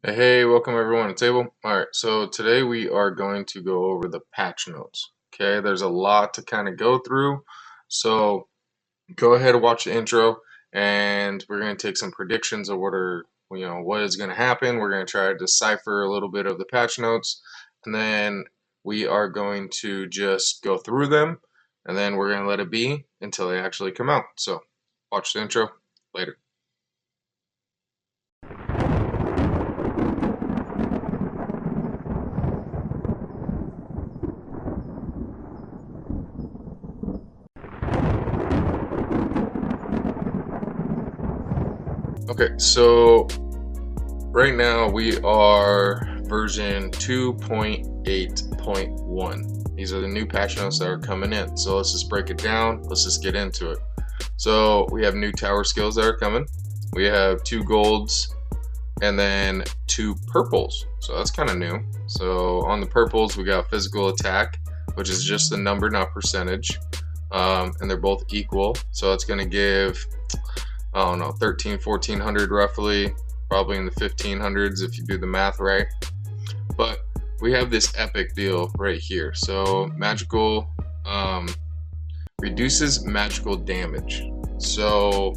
Hey, welcome everyone to the table. Alright, so today we are going to go over the patch notes. Okay, there's a lot to kind of go through. So go ahead and watch the intro and we're going to take some predictions of what is going to happen. We're going to try to decipher a little bit of the patch notes, and then we are going to just go through them, and then we're going to let it be until they actually come out. So watch the intro. Later. Okay, so right now we are version 2.8.1. These are the new patch notes that are coming in. So let's just break it down. Let's just get into it. So we have new tower skills that are coming. We have 2 golds and then 2 purples. So that's kind of new. So on the purples, we got physical attack, which is just the number, not percentage. And they're both equal. So it's going to give, I don't know, 1400 roughly, probably in the 1500s if you do the math right. But we have this epic deal right here. So magical reduces magical damage. So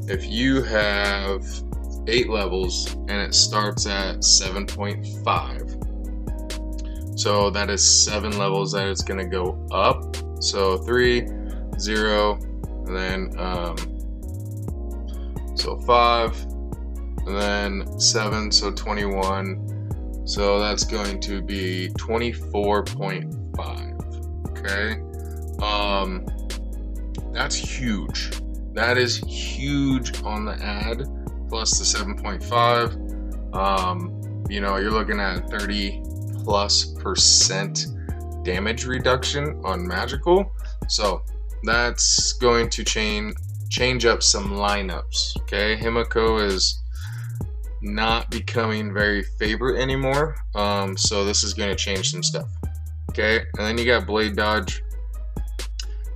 if you have 8 levels and it starts at 7.5, so that is 7 levels that it's going to go up. So 3, 0, and then so 5, and then 7, so 21. So that's going to be 24.5. Okay. That's huge. That is huge on the ad, plus the 7.5. You're looking at 30+% damage reduction on magical. So that's going to change up some lineups. Okay, Himiko is not becoming very favorite anymore, so this is going to change some stuff. Okay, and then you got blade dodge,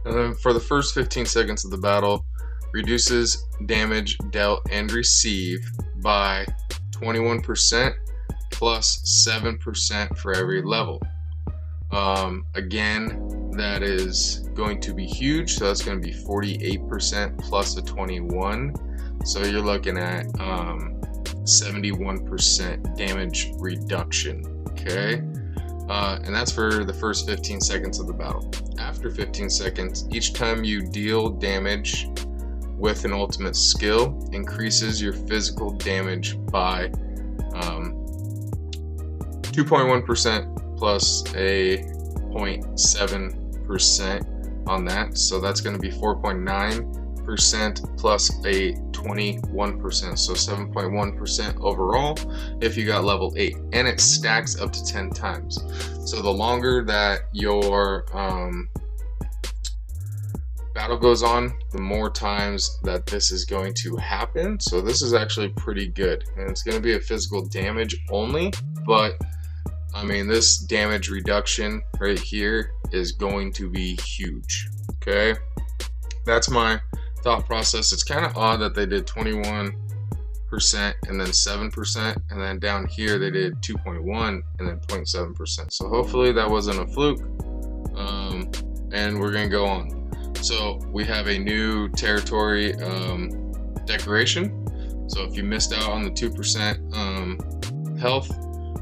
and then for the first 15 seconds of the battle, reduces damage dealt and received by 21% plus 7% for every level. Again, that is going to be huge, so that's going to be 48% plus a 21, so you're looking at 71% damage reduction. Okay, and that's for the first 15 seconds of the battle. After 15 seconds, each time you deal damage with an ultimate skill, increases your physical damage by 2.1% plus a 0.7% on that, so that's going to be 4.9% plus a 21%, so 7.1% overall if you got level 8, and it stacks up to 10 times. So the longer that your battle goes on, the more times that this is going to happen. So this is actually pretty good, and it's going to be a physical damage only, but I mean, this damage reduction right here is going to be huge. Okay, that's my thought process. It's kind of odd that they did 21% and then 7%, and then down here they did 2.1 and then 0.7%. So hopefully that wasn't a fluke, and we're gonna go on. So we have a new territory decoration. So if you missed out on the 2% health,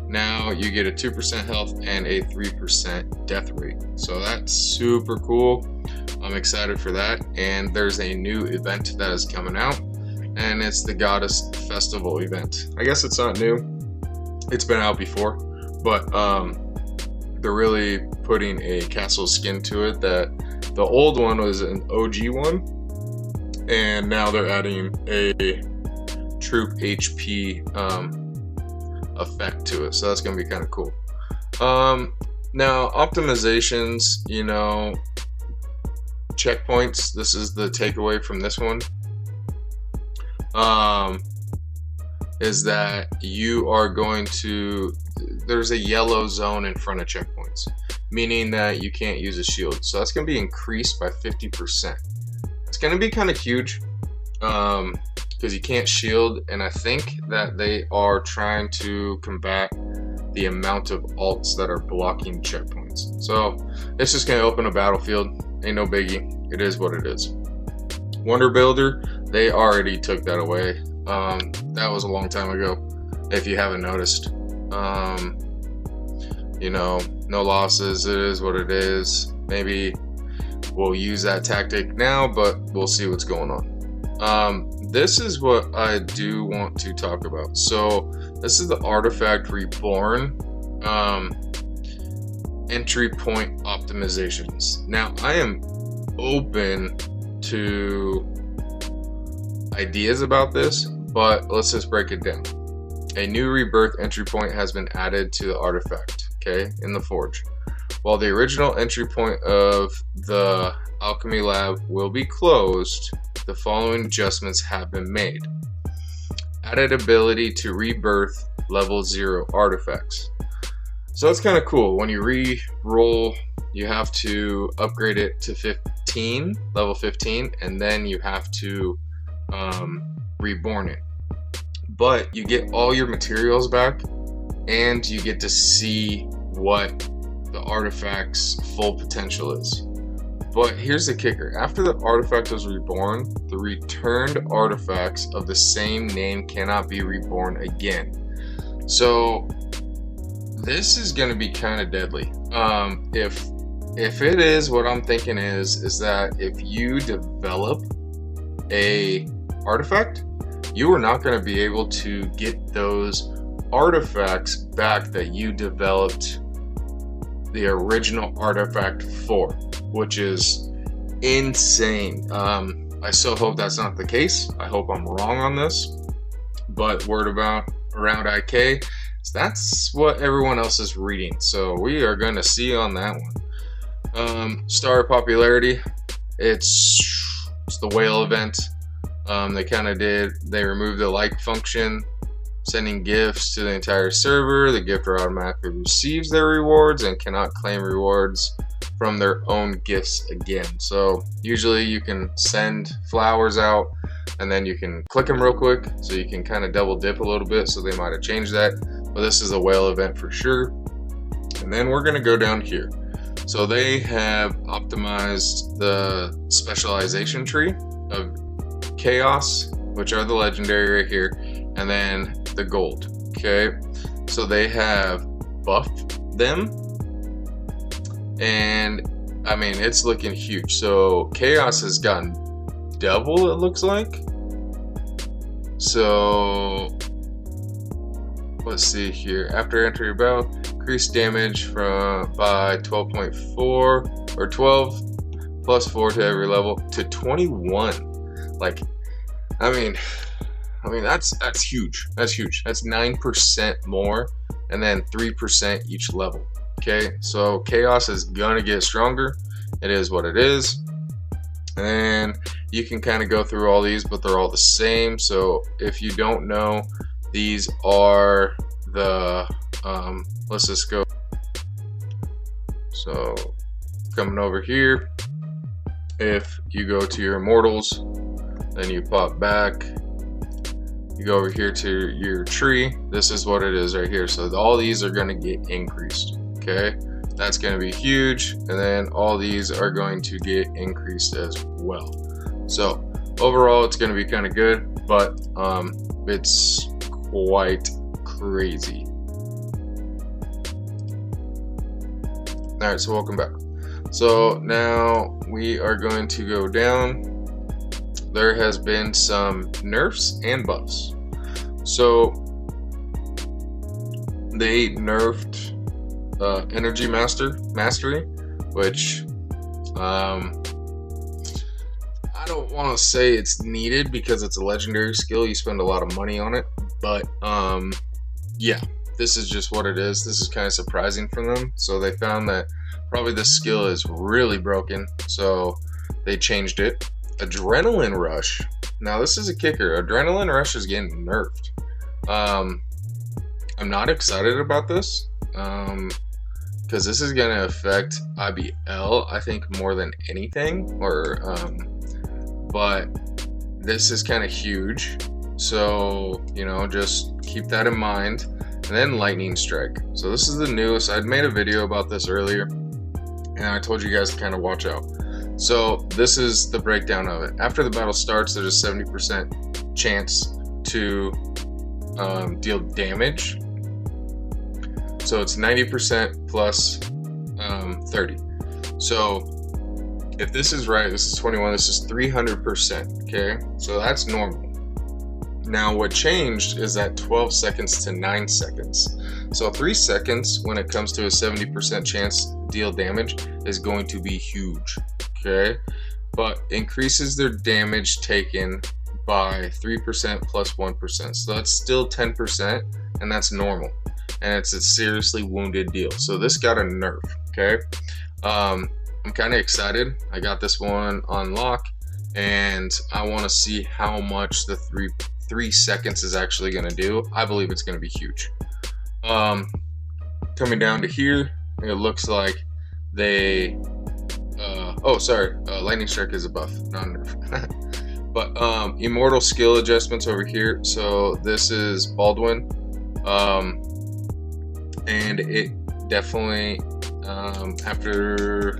now you get a 2% health and a 3% death rate. So that's super cool. I'm excited for that. And there's a new event that is coming out, and it's the Goddess Festival event. I guess it's not new. It's been out before, but they're really putting a castle skin to it. That the old one was an OG one, and now they're adding a troop HP effect to it, so that's gonna be kind of cool. Now optimizations, checkpoints, this is the takeaway from this one, is that you are going to, there's a yellow zone in front of checkpoints, meaning that you can't use a shield, so that's going to be increased by 50%. It's going to be kind of huge. because you can't shield, and I think that they are trying to combat the amount of alts that are blocking checkpoints. So it's just going to open a battlefield. Ain't no biggie. It is what it is. Wonder Builder, they already took that away. That was a long time ago, if you haven't noticed. You know, no losses. It is what it is. Maybe we'll use that tactic now, but we'll see what's going on. This is what I do want to talk about. So this is the Artifact Reborn entry point optimizations. Now I am open to ideas about this, but let's just break it down. A new rebirth entry point has been added to the artifact, okay, in the forge. While the original entry point of the alchemy lab will be closed, the following adjustments have been made. Added ability to rebirth level 0 artifacts. So that's kind of cool. When you re-roll, you have to upgrade it to 15, level 15, and then you have to reborn it. But you get all your materials back, and you get to see what the artifact's full potential is. But here's the kicker. After the artifact was reborn, the returned artifacts of the same name cannot be reborn again. So this is going to be kind of deadly. If it is, what I'm thinking is that if you develop a artifact, you are not going to be able to get those artifacts back that you developed the original artifact for, which is insane. I still hope that's not the case. I hope I'm wrong on this, but word around IK, that's what everyone else is reading. So we are going to see on that one. Star popularity, it's the whale event. They removed the like function, sending gifts to the entire server. The gifter automatically receives their rewards and cannot claim rewards from their own gifts again. So usually you can send flowers out and then you can click them real quick, so you can kind of double dip a little bit. So they might have changed that, but this is a whale event for sure. And then we're going to go down here. So they have optimized the specialization tree of chaos, which are the legendary right here, and then the gold. Okay, so they have buffed them, and I mean, it's looking huge. So chaos has gotten double, it looks like. So let's see here. After entering your battle, increase damage by 12.4 or 12 plus 4 to every level to 21. Like, I mean that's huge. That's huge. That's 9% more, and then 3% each level. Okay, so chaos is gonna get stronger. It is what it is. And you can kind of go through all these, but they're all the same. So if you don't know, these are the let's just go. So coming over here, if you go to your immortals, then you pop back, you go over here to your tree. This is what it is right here. So all these are going to get increased. Okay, that's going to be huge, and then all these are going to get increased as well. So overall, it's going to be kind of good, but it's quite crazy. All right, so welcome back. So now we are going to go down. There has been some nerfs and buffs. So they nerfed Energy Mastery, which I don't want to say it's needed because it's a legendary skill. You spend a lot of money on it, but yeah, this is just what it is. This is kind of surprising for them. So they found that probably the skill is really broken, so they changed it. Adrenaline Rush. Now this is a kicker. Adrenaline Rush is getting nerfed. I'm not excited about this because this is going to affect IBL, I think, more than anything. But this is kind of huge. So, you know, just keep that in mind. And then lightning strike. So this is the newest. I'd made a video about this earlier, and I told you guys to kind of watch out. So this is the breakdown of it. After the battle starts, there's a 70% chance to deal damage. So it's 90% plus 30. So if this is right, this is 21, this is 300%, okay? So that's normal. Now what changed is that 12 seconds to 9 seconds. So 3 seconds when it comes to a 70% chance to deal damage is going to be huge, okay? But increases their damage taken by 3% plus 1%. So that's still 10%, and that's normal. And it's a seriously wounded deal. So this got a nerf, okay? I'm kind of excited. I got this one on lock, and I want to see how much the 3 seconds is actually going to do. I believe it's going to be huge. Coming down to here, it looks like they lightning strike is a buff, not a nerf. But immortal skill adjustments over here. So this is Baldwin, and it definitely after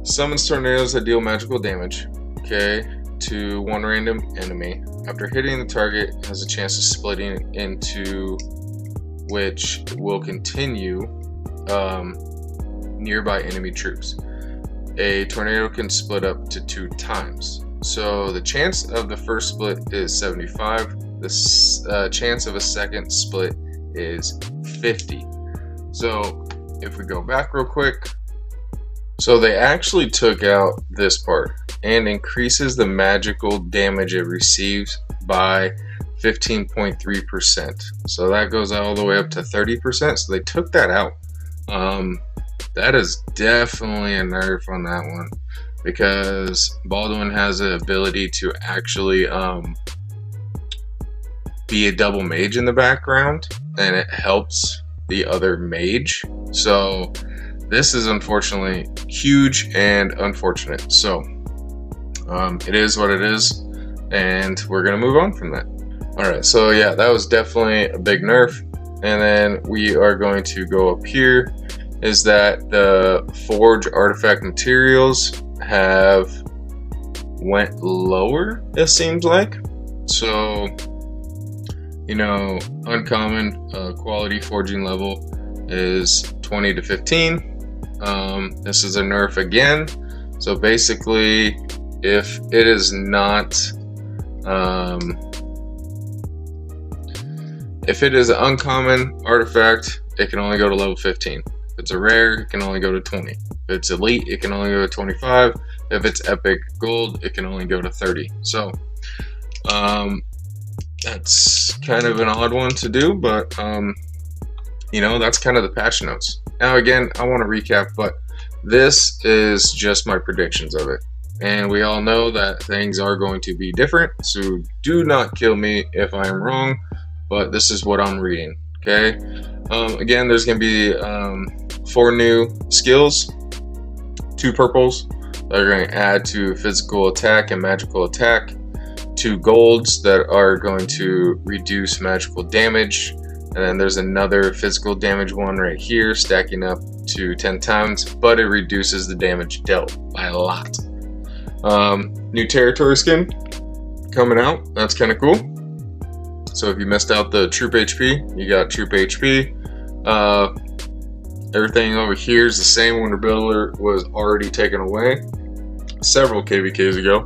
summons tornadoes that deal magical damage, okay, to one random enemy. After hitting the target, it has a chance of splitting into, which will continue nearby enemy troops. A tornado can split up to 2 times. So the chance of the first split is 75. The chance of a second split is 50. So if we go back real quick, so they actually took out this part and increases the magical damage it receives by 15.3%. So that goes all the way up to 30%. So they took that out. That is definitely a nerf on that one, because Baldwin has the ability to actually be a double mage in the background, and it helps the other mage. So this is unfortunately huge and unfortunate. So it is what it is, and we're gonna move on from that. All right, so yeah, that was definitely a big nerf. And then we are going to go up here, is that the forge artifact materials have went lower, it seems like. So, you know, uncommon quality forging level is 20 to 15. This is a nerf again. So basically, if it is not if it is an uncommon artifact, it can only go to level 15. If it's a rare, it can only go to 20. If it's elite, it can only go to 25. If it's epic gold, it can only go to 30. So that's kind of an odd one to do, but you know, that's kind of the patch notes. Now again, I want to recap, but this is just my predictions of it. And we all know that things are going to be different, so do not kill me if I am wrong, but this is what I'm reading, okay? Again, there's going to be 4 new skills, 2 purples that are going to add to physical attack and magical attack, 2 golds that are going to reduce magical damage, and then there's another physical damage one right here stacking up to 10 times, but it reduces the damage dealt by a lot. New territory skin coming out, that's kind of cool. So if you missed out the troop HP, you got troop HP. Everything over here is the same. Winter Builder was already taken away several KVKs ago.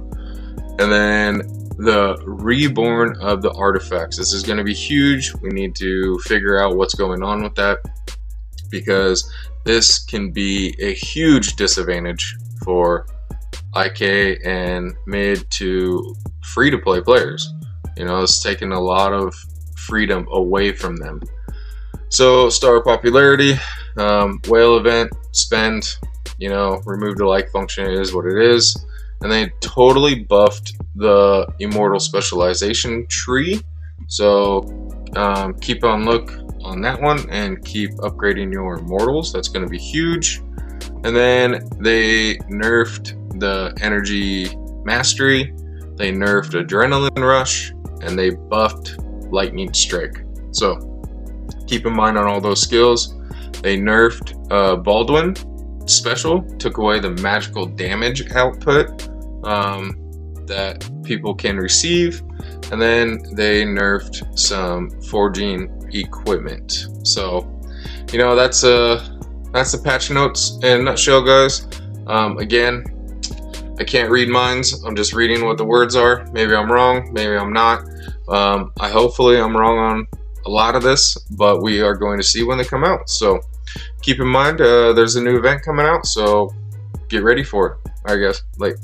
And then the reborn of the artifacts. This is going to be huge. We need to figure out what's going on with that, because this can be a huge disadvantage for IK and mid to free-to-play players. You know, it's taking a lot of freedom away from them. So, star popularity, whale event, spend, you know, remove the like function, it is what it is. And they totally buffed the immortal specialization tree. So, keep on look on that one and keep upgrading your immortals. That's going to be huge. And then they nerfed the energy mastery. They nerfed adrenaline rush. and they buffed lightning strike. So keep in mind on all those skills. They nerfed Baldwin special, took away the magical damage output that people can receive, and then they nerfed some forging equipment. So you know, that's the patch notes in a nutshell, guys. Again, I can't read minds. I'm just reading what the words are. Maybe I'm wrong, maybe I'm not. Hopefully I'm wrong on a lot of this, but we are going to see when they come out. So keep in mind, there's a new event coming out, so get ready for it. All right, guys. Like.